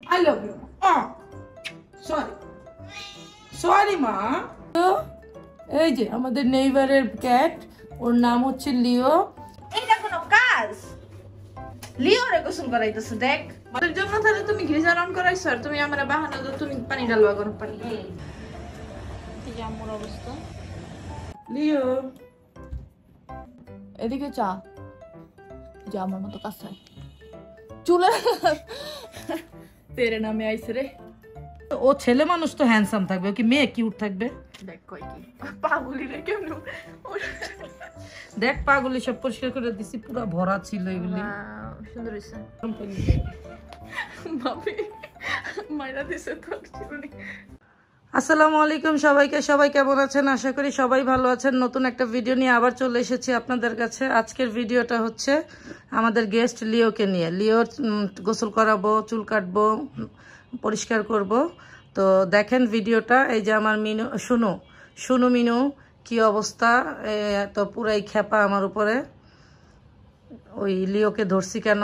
I love you. Oh, sorry. Sorry, মা। এই যে আমাদের নেইবারের ক্যাট, ওর নাম হচ্ছে লিও। এটা কোনো কাজ? লিও রে গোসল করাইতেছে দেখ। তোর জন্য তাহলে তুমি গিজার অন করাইছ আর তুমি আমারে বাহানা দাও তুমি পানি ঢালবা গরম পানি। কি জামুর অবস্থা? লিও এদিকে চা। যা আমার মতো কাছে চুলে তেরে নামে আইছে রে। ও ছেলে মানুষ তো হ্যান্ডসাম থাকবে, ও কি মেয়ে কিউট থাকবে? দেখ কই কি পাগলি রে কেমন। দেখ পাগলি সব পরিষ্কার করে দিছি, পুরো ভরা ছিল এগুলি। সুন্দর হইছে ভাবি মাইরা দিছে তো চিরুনি। আসসালামু আলাইকুম সবাইকে, সবাই কেমন আছেন? আশা করি সবাই ভালো আছেন। নতুন একটা ভিডিও নিয়ে আবার চলে এসেছি আপনাদের কাছে। আজকের ভিডিওটা হচ্ছে আমাদের গেস্ট লিওকে নিয়ে। লিওর গোসল করাবো, চুল কাটবো, পরিষ্কার করব। তো দেখেন ভিডিওটা। এই যে আমার মিনু, শুনু মিনু কি অবস্থা, তো পুরাই খেপা আমার উপরে। ওই লিওকে ধরছি কেন?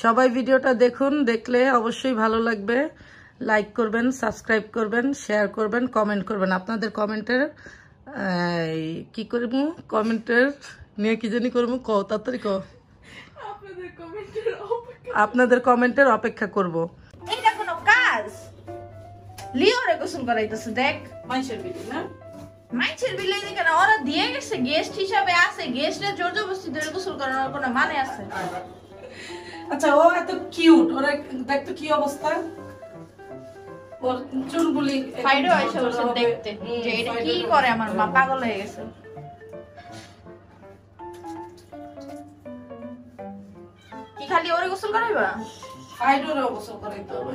সবাই ভিডিওটা দেখুন, দেখলে অবশ্যই ভালো লাগবে। লাইক করবেন, সাবস্ক্রাইব করবেন, শেয়ার করবেন, কমেন্ট করবেন। আপনাদের কমেন্টের কি করবো, কমেন্টের নিয়ে কি জানি করবো, তাড়াতাড়ি আপনাদের কমেন্টের অপেক্ষা করব। এটা কোনো কাজ? লিও রে গোসল করাইতেছে দেখ। মানুষের ভিডিও না, মাইছের বিলে কেন ওরা দিয়ে গেছে, গেস্ট হিসাবে আছে, গেস্টের জোর জবরদস্তি ধরে গোসল করানোর কোনো মানে আছে? আচ্ছা ও এত কিউট, ওরা দেখতো কি অবস্থা, ওর চুলগুলি ফাইডো এসে বসে দেখতে যে এটা কি করে, আমার মা পাগল হয়ে গেছে। কি খালি ওরে গোসল করাইবা? ফাইডোরে গোসল করাইতে হবে।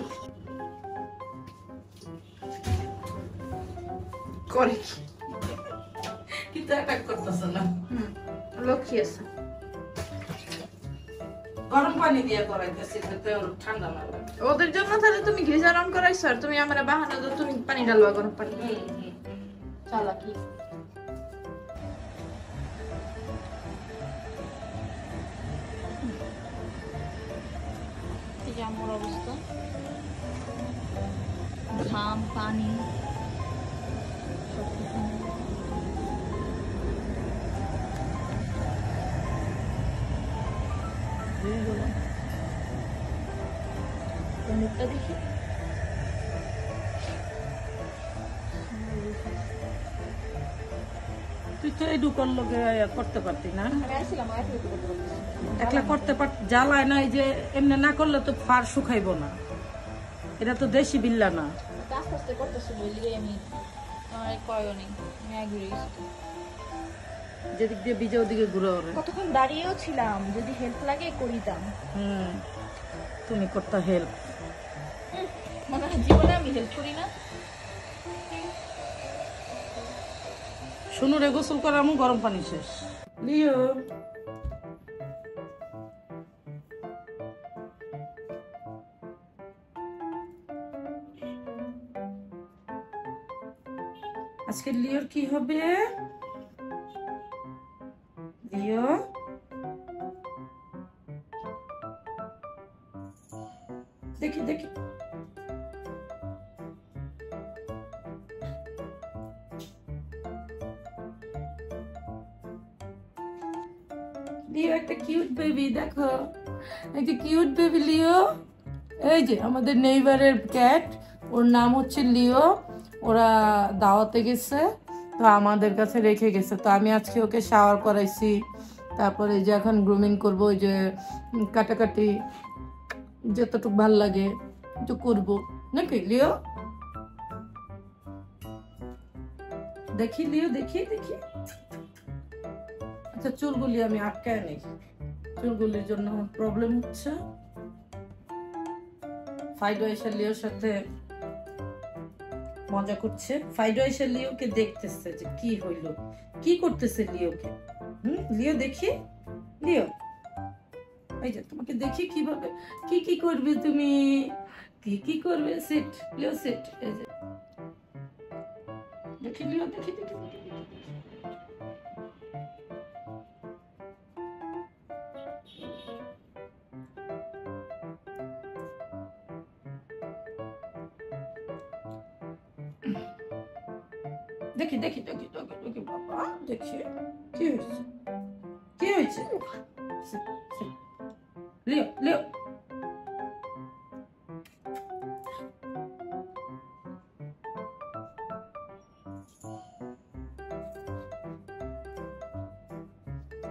করে কিন্তু অ্যাটাক করতেছে না। লক্ষ্মী আছে। গরম পানি দিয়ে করাইতেছি যাতে ওর ঠান্ডা না লাগে। ওদের জন্য তাহলে তুমি গিজার অন করাইছ আর তুমি আমারে বাহানা দাও তুমি পানি ঢালবা গরম পানি। চালাকি। কি জামুর অবস্থা, ঘাম পানি মুখটা দেখি। তুই তো এই দুকর লোকে করতে পারতি না? আমি আসছিলাম একলা করতে জ্বালায় না, এই যে এমনি না করলে তো ফার শুকাইবো না। এটা তো দেশি বিল্লা না। আস্তে আস্তে করতেছি বলি আমি, আমার কয়ও নেই, আমি আগে গেছি। যেদিক দিয়ে বিজে ওদিকে ঘুরে ওরে। কতক্ষণ দাঁড়িয়েও ছিলাম, যদি হেল্প লাগে করিতাম। তুমি করতে হেল্প, মনে হয় জীবনে আমি হেল্প করি না। শুনু রে গোসল করামু, গরম পানি শেষ। লিও আজকে লিওর কি হবে? লিও দেখি দেখি, লিও একটা কিউট বেবি, দেখো একটা কিউট বেবি লিও। এই যে আমাদের নেইবারের ক্যাট, ওর নাম হচ্ছে লিও। ওরা দাওয়াতে গেছে তো আমাদের কাছে রেখে গেছে, তো আমি আজকে ওকে শাওয়ার করাইছি। তারপরে যে এখন গ্রুমিং করবো, ওই যে কাটাকাটি যতটুকু ভাল লাগে একটু করবো নাকি লিও? দেখি লিও, দেখি দেখি। আচ্ছা চুলগুলি আমি আটকায় নেই, চুলগুলির জন্য আমার প্রবলেম হচ্ছে। ফাইডো এসে লিওর সাথে মজা করছে। ফাইডো এসে লিওকে দেখতেছে যে কি হইলো, কি করতেছে লিওকে। লিও দেখি, লিও এই যে তোমাকে দেখি কিভাবে কি কি করবে, তুমি কি কি করবে। সিট লিও সিট, এই যে দেখি লিও, দেখি দেখি দেখি। দেখি দেখি দেখি দেখি দেখি বাবা দেখি কি হয়েছে কি হয়েছে লিও লিও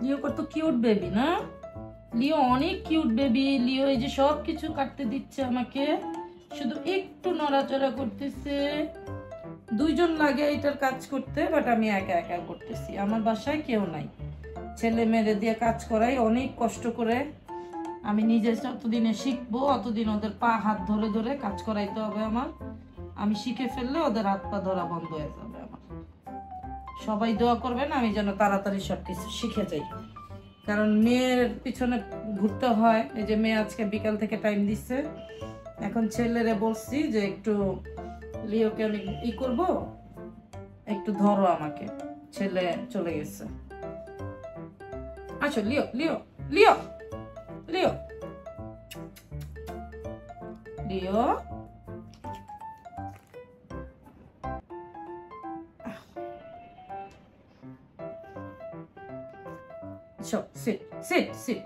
লিও কত কিউট বেবি না লিও অনেক কিউট বেবি লিও এই যে সব কিছু কাটতে দিচ্ছে আমাকে শুধু একটু নড়াচড়া করতেছে দুইজন লাগে এটার কাজ করতে বাট আমি একা একা করতেছি আমার বাসায় কেউ নাই ছেলে মেয়েরে দিয়ে কাজ করাই অনেক কষ্ট করে আমি নিজে যতদিনে শিখবো অতদিন ওদের পা হাত ধরে ধরে কাজ করাইতে হবে আমার আমি শিখে ফেললে ওদের হাত পা ধরা বন্ধ হয়ে যাবে আমার সবাই দোয়া করবেন আমি যেন তাড়াতাড়ি সবকিছু শিখে যাই কারণ মেয়ের পিছনে ঘুরতে হয় এই যে মেয়ে আজকে বিকাল থেকে টাইম দিচ্ছে এখন ছেলেরে বলছি যে একটু লিওকে আমি ই করব একটু ধরো আমাকে ছেলে চলে গেছে আচ্ছা লিও লিও লিও লিও লিও So, sit, sit, sit.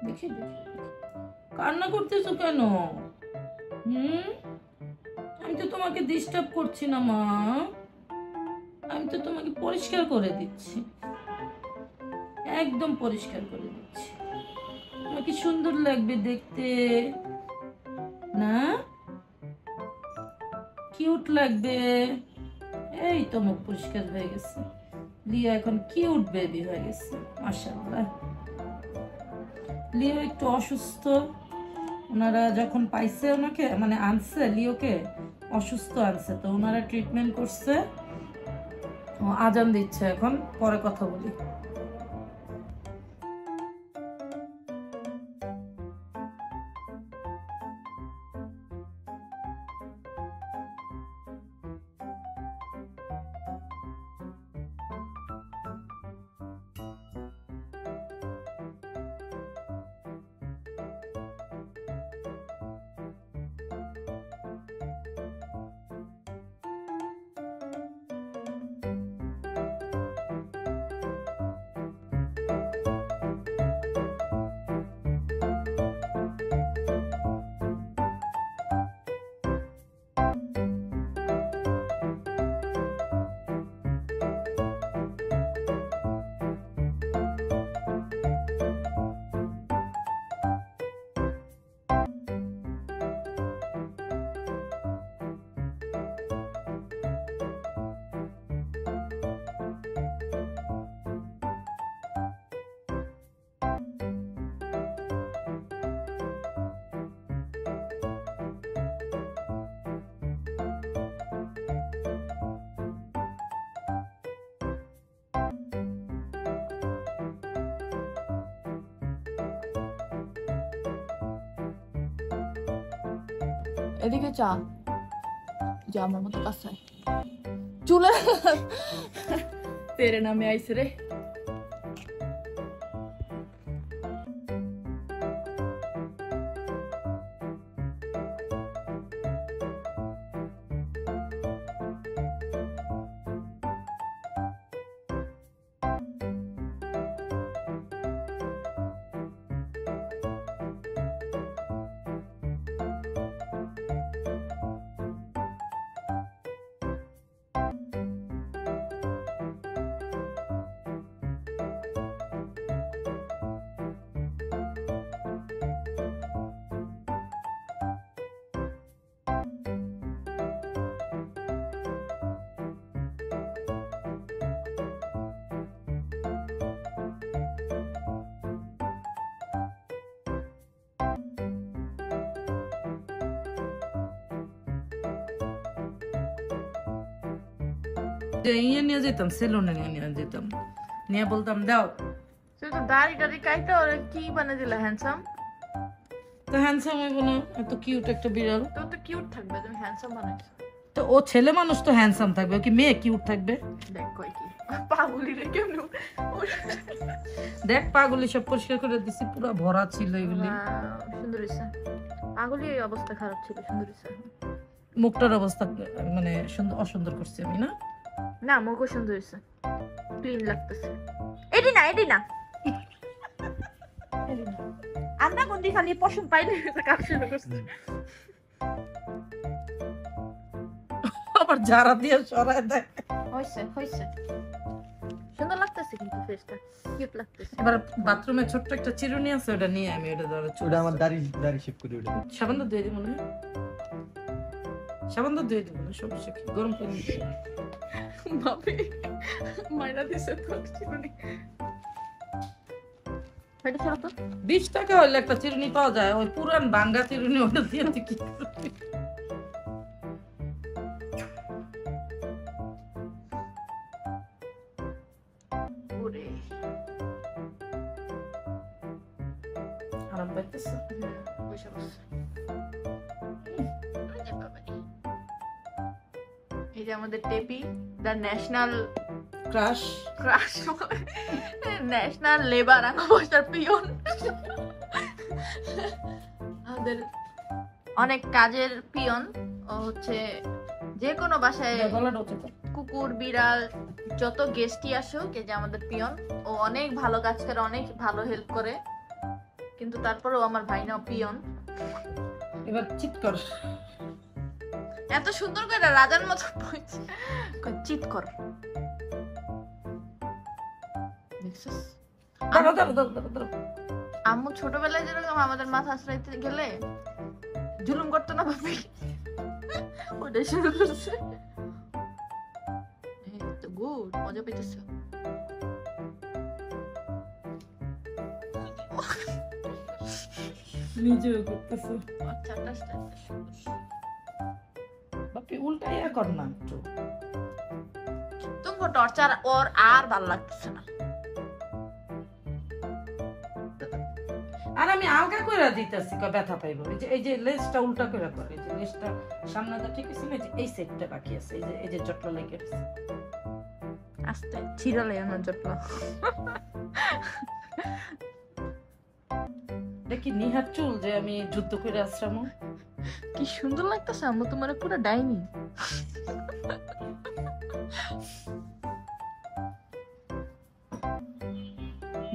দেখি দেখি কান্না করতেছো কেন আমি তো তোমাকে ডিস্টার্ব করছি না মা আমি তো তোমাকে পরিষ্কার করে দিচ্ছি একদম পরিষ্কার করে দিচ্ছি তোমাকে সুন্দর লাগবে দেখতে না কিউট লাগবে এই তো মুখ পরিষ্কার হয়ে গেছে লিও এখন কিউট বেবি হয়ে গেছে মাশাআল্লাহ লিও একটু অসুস্থ ওনারা যখন পাইছে ওনাকে মানে আনছে লিওকে অসুস্থ আনছে তো ওনারা ট্রিটমেন্ট করছে আজান দিচ্ছে এখন পরে কথা বলি এদিকে চা যা আমার মতো কাছে চুলে তেরে নামে আইছে রে ইয়ে নিয়ে যেতাম সেলুনে নিয়ে যেতাম নিয়ে বলতাম দাও তুই তো দাড়ি টাড়ি কাইটা ওরে কি বানিয়ে দিলা হ্যান্ডসাম তো হ্যান্ডসাম হইব না এত কিউট একটা বিড়াল তো তো কিউট থাকবে তুমি হ্যান্ডসাম বানাইছো তো ও ছেলে মানুষ তো হ্যান্ডসাম থাকবে ও কি মেয়ে কিউট থাকবে দেখ কই কি পাগুলি রে কেমন দেখ পাগুলি সব পরিষ্কার করে দিছি, পুরো ভরা ছিল এগুলি। সুন্দর হয়েছে। পাগুলি অবস্থা খারাপ ছিল, সুন্দর হয়েছে। মুখটার অবস্থা মানে অসুন্দর করছি আমি না? না, মুখও সুন্দর হয়েছে, ক্লিন লাগতেছে। এডি না, এডি না, আমরা গন্দি খালি পশম পাইলে কাজ শুরু করছি। আবার ঝাড়া দিয়ে সরায় দেয়। হইছে হইছে, সুন্দর লাগতেছে কিন্তু ফেসটা, কিউট লাগতেছে। এবার বাথরুমে ছোট্ট একটা চিরুনি আছে, ওটা নিয়ে আমি ওটা ধরে ওটা আমার দাড়ি শেভ করে ওটা সাবান তো দিয়ে দিব না, সাবান তো দিয়ে দিব না, সমস্যা কি, গরম পানি ভাবি মাইরা দিছে তো চিরুনি। এটা ছিল তো 20 টাকা হলে একটা চিরুনি পাওয়া যায়, ওই পুরান ভাঙ্গা চিরুনি, ওটা দিয়ে তুই কি করবি? ওরে আরাম পাইতেছে। বসে বসে। এই যে আমাদের Tepi, the national crush crush, national labour অবস্থার পিয়ন, আমাদের অনেক কাজের পিয়ন। ও হচ্ছে যে কোনো বাসায় কুকুর বিড়াল যত গেস্টই আসুক, এই যে আমাদের পিয়ন, ও অনেক ভালো কাজ করে, অনেক ভালো হেল্প করে, কিন্তু তারপরেও আমার ভাই না পিয়ন। এবার চিৎ কর, এত সুন্দর করে রাজার মতো বলছে, চিৎ কর। দেখছিস? দাঁড়াও, দাঁড়াও, দাঁড়াও, দাঁড়াও, দাঁড়াও। আম্মু ছোটবেলায় যেরকম আমাদের মাথা আশ্রাইতে গেলে জুলুম করতো না ভাবি, ওটা শুরু করছে। গুড, মজা পেতেছে। নিজেও করতেছে। আচ্ছা, বাপি উল্টাইয়া কর না একটু। তুমি টর্চার ওর আর ভালো লাগতেছে না। আর আমি আলগা করে দিতেছি, ব্যথা পাইব। এই যে লেজটা উল্টা করে করে, এই যে লেজটা সামনেটা ঠিক আছে না, এই সাইডটা বাকি আছে, এই যে জটলা লেগে আছে। আস্তে ছিড়ালে আমার জটলা। দেখি নিহার চুল যে আমি যুদ্ধ করে আসলাম, কি সুন্দর লাগতেছে আম্মু, তোমার পুরো ডাইনি।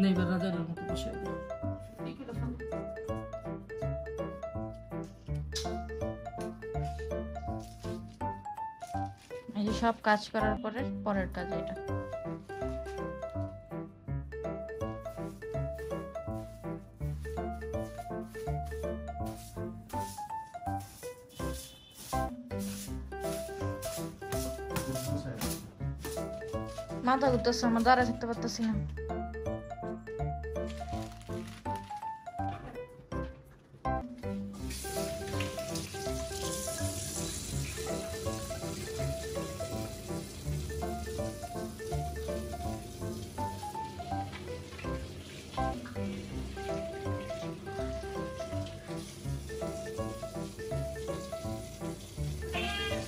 নেইবার রাজার মতো বসে আছে। এই যে সব কাজ করার পরে পরের কাজ এটা। মাথা ঘুরতেছে আমার, দাঁড়ায় থাকতে পারতেছি না।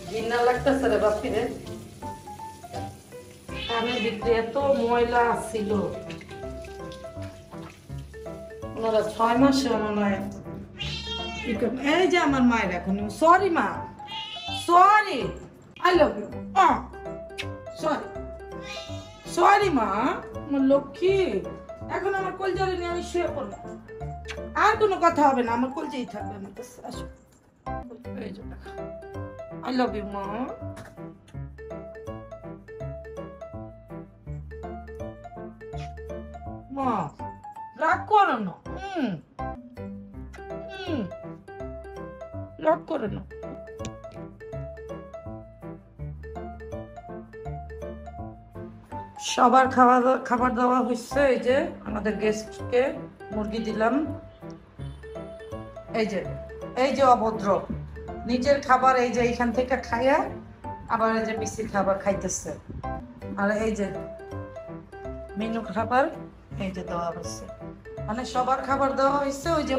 ঘৃণা লাগতেছে রে বাপি রে, কানের ভিতরে এত ময়লা ছিল। ওনারা 6 মাসে মনে হয়। এই যে আমার মায়ের এখন, সরি মা, sorry, I love you, sorry, sorry মা, আমার লক্ষ্মী। এখন আমার কলজারে নিয়ে আমি শুয়ে পড়বো, আর কোনো কথা হবে না, আমার কলজেই থাকবে আমার কাছে। আসো, এই যে দেখো, আই লাভ ইউ মা। মা রাগ করো না, রাগ করো না। সবার খাবার দাওয়া হচ্ছে। এই যে আমাদের গেস্টকে মুরগি দিলাম। এই যে অভদ্র নিজের খাবার এই যে এইখান থেকে খাইয়া আবার এই যে মিষ্টির খাবার খাইতেছে। আর এই যে মেনু খাবার এই যে দেওয়া হচ্ছে, মানে সবার খাবার দেওয়া হয়েছে। ওই যে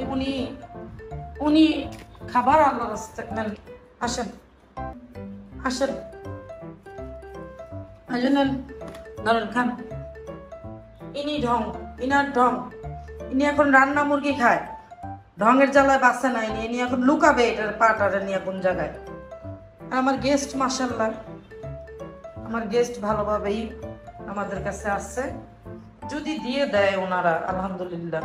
উনি খাবার আল্লাহ রাস্তায় নেন, আসেন আসেন, ধরেন খান। ইনি ঢং, ইনার ঢং। ইনি এখন রান্না মুরগি খায়, ঢঙের জ্বালায় বাঁচে না। ইনি এখন লুকাবে এটার পাটারে নিয়ে কোন জায়গায়। আর আমার গেস্ট মাশাআল্লাহ, আমার গেস্ট ভালোভাবেই আমাদের কাছে আসছে, যদি দিয়ে দেয় ওনারা আলহামদুলিল্লাহ।